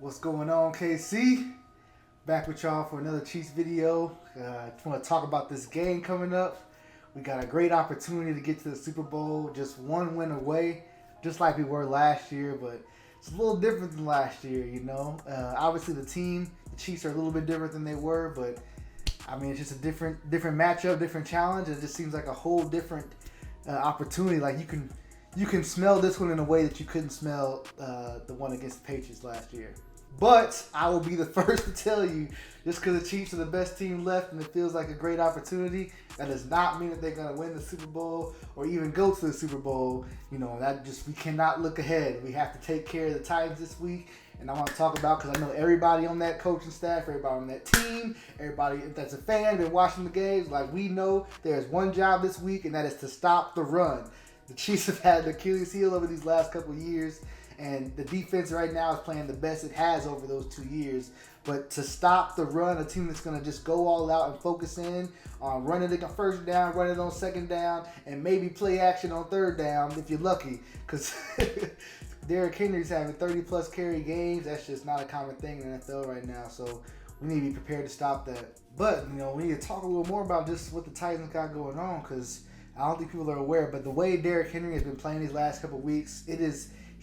What's going on, KC? Back with y'all for another Chiefs video. Just want to talk about this game coming up. We got a great opportunity to get to the Super Bowl, just one win away, just like we were last year, but it's a little different than last year, you know. Obviously, the Chiefs are a little bit different than they were, but I mean, it's just a different matchup, different challenge. It just seems like a whole different opportunity. Like you can smell this one in a way that you couldn't smell the one against the Patriots last year. But I will be the first to tell you, just because the Chiefs are the best team left and it feels like a great opportunity, that does not mean that they're going to win the Super Bowl or even go to the Super Bowl. You know, we cannot look ahead. We have to take care of the Titans this week. And I want to talk about, because I know everybody on that coaching staff, everybody on that team, everybody that's a fan, been watching the games, like we know there's one job this week, and that is to stop the run. The Chiefs have had the Achilles heel over these last couple of years, and the defense right now is playing the best it has over those 2 years. But to stop the run, a team that's going to just go all out and focus in on running it on first down, running it on second down, and maybe play action on third down if you're lucky. Because Derrick Henry's having 30-plus carry games. That's just not a common thing in the NFL right now. So we need to be prepared to stop that. But, you know, we need to talk a little more about just what the Titans got going on, because I don't think people are aware. But the way Derrick Henry has been playing these last couple of weeks, he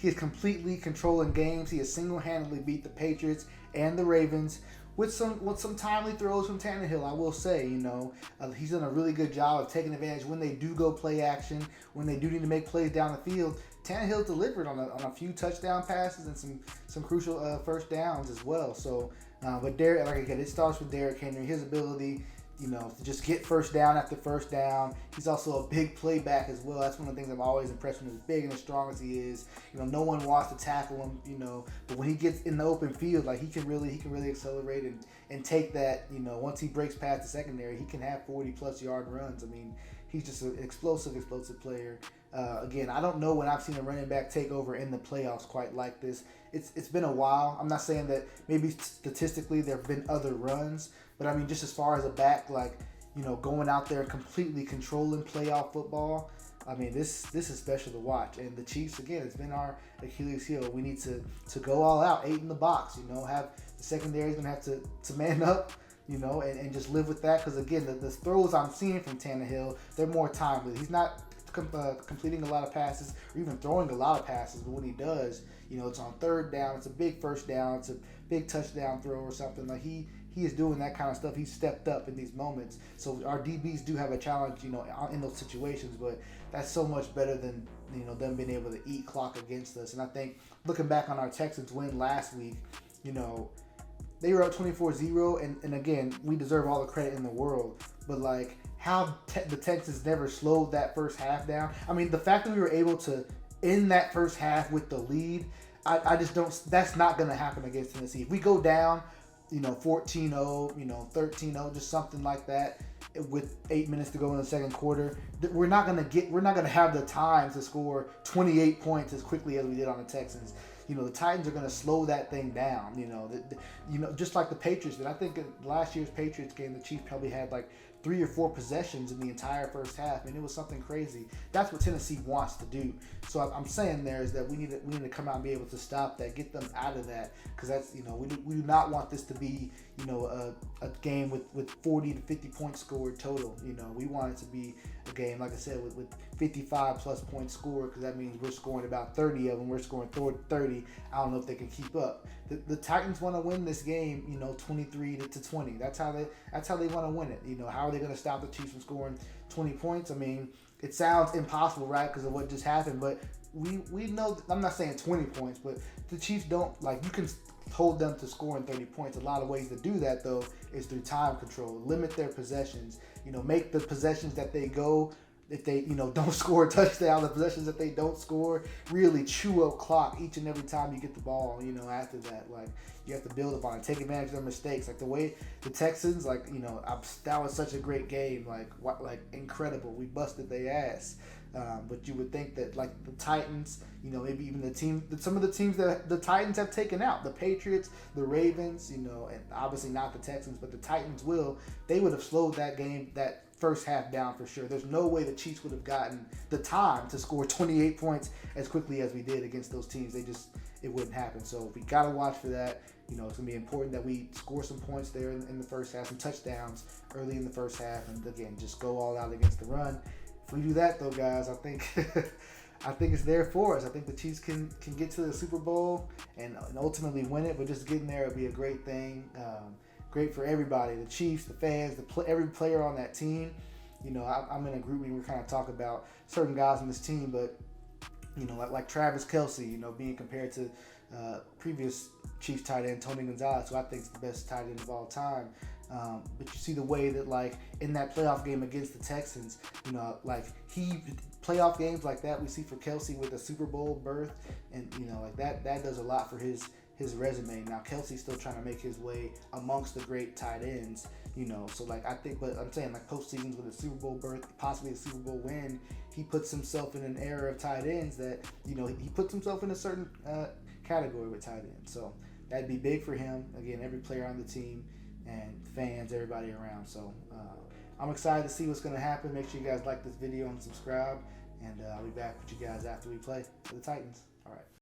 is completely controlling games. He has single-handedly beat the Patriots and the Ravens with some timely throws from Tannehill. I will say, you know, he's done a really good job of taking advantage when they do go play action, when they do need to make plays down the field. Tannehill delivered on a few touchdown passes and some crucial first downs as well. So, but Derrick, like I said, it starts with Derrick Henry, his ability, you know, to just get first down after first down. He's also a big playback as well. That's one of the things I'm always impressed with, as big and as strong as he is. You know, no one wants to tackle him, you know, but when he gets in the open field, like he can really accelerate and take that, you know, once he breaks past the secondary, he can have 40-plus yard runs. I mean, he's just an explosive player. Again, I don't know when I've seen a running back take over in the playoffs quite like this. It's been a while. I'm not saying that maybe statistically there have been other runs, but I mean, just as far as a back, like, you know, going out there and completely controlling playoff football, I mean, this is special to watch. And the Chiefs, again, it's been our Achilles heel. We need to go all out, 8 in the box, you know, have the secondary is going to have to man up, you know, and just live with that. Because, again, the throws I'm seeing from Tannehill, they're more timely. He's not completing a lot of passes or even throwing a lot of passes, but when he does, you know, it's on third down, it's a big first down, it's a big touchdown throw or something. Like he is doing that kind of stuff. He's stepped up in these moments. So our DBs do have a challenge, you know, in those situations, but that's so much better than, you know, them being able to eat clock against us. And I think looking back on our Texans win last week, you know, they were up 24-0, and again, we deserve all the credit in the world, but like how the Texans never slowed that first half down. I mean, the fact that we were able to end that first half with the lead, I just don't, that's not going to happen against Tennessee. If we go down, you know, 14-0, you know, 13-0, just something like that, with 8 minutes to go in the second quarter, we're not going to have the time to score 28 points as quickly as we did on the Texans. You know, the Titans are going to slow that thing down. You know, just like the Patriots did. I think in last year's Patriots game, the Chiefs probably had like 3 or 4 possessions in the entire first half, and it was something crazy. That's what Tennessee wants to do. So I'm saying there is that we need to come out and be able to stop that, get them out of that, because that's, you know, we do not want this to be, you know, a game with 40 to 50 points scored total. You know, we want it to be a game, like I said, with 55 plus points scored, because that means we're scoring about 30 of them. We're scoring 30. I don't know if they can keep up. The Titans want to win this game, you know, 23-20. That's how they want to win it. You know, how are they going to stop the Chiefs from scoring 20 points? I mean, it sounds impossible, right, because of what just happened, but we know, I'm not saying 20 points, but the Chiefs don't, like, you can hold them to scoring 30 points. A lot of ways to do that, though, is through time control. Limit their possessions. You know, make the possessions that they go, if they, you know, don't score a touchdown, the possessions that they don't score, really chew up clock each and every time you get the ball. You know, after that, like, you have to build upon it, take advantage of their mistakes. Like the way the Texans, like, you know, that was such a great game, like incredible. We busted their ass. But you would think that, like, the Titans, you know, maybe even some of the teams that the Titans have taken out, the Patriots, the Ravens, you know, and obviously not the Texans, but the Titans they would have slowed that game, that first half down for sure. There's no way the Chiefs would have gotten the time to score 28 points as quickly as we did against those teams. it wouldn't happen. So we got to watch for that. You know, it's going to be important that we score some points there in the first half, some touchdowns early in the first half, and again, just go all out against the run. If we do that, though, guys, I think I think it's there for us. I think the Chiefs can get to the Super Bowl and ultimately win it, but just getting there would be a great thing. Great for everybody, the Chiefs, the fans, every player on that team. You know, I'm in a group where we're kind of talking about certain guys on this team, but, you know, like Travis Kelce, you know, being compared to previous Chiefs tight end Tony Gonzalez, who I think is the best tight end of all time. But you see the way that, like, in that playoff game against the Texans, you know, like playoff games like that we see for Kelce with a Super Bowl berth, and, you know, like that does a lot for his resume. Now Kelce's still trying to make his way amongst the great tight ends, you know. So like I think, but I'm saying like postseasons with a Super Bowl berth, possibly a Super Bowl win, he puts himself in an era of tight ends that, you know, he puts himself in a certain category with tight ends. So that'd be big for him. Again, every player on the team and fans, everybody around. So I'm excited to see what's going to happen. Make sure you guys like this video and subscribe, and I'll be back with you guys after we play for the Titans. All right.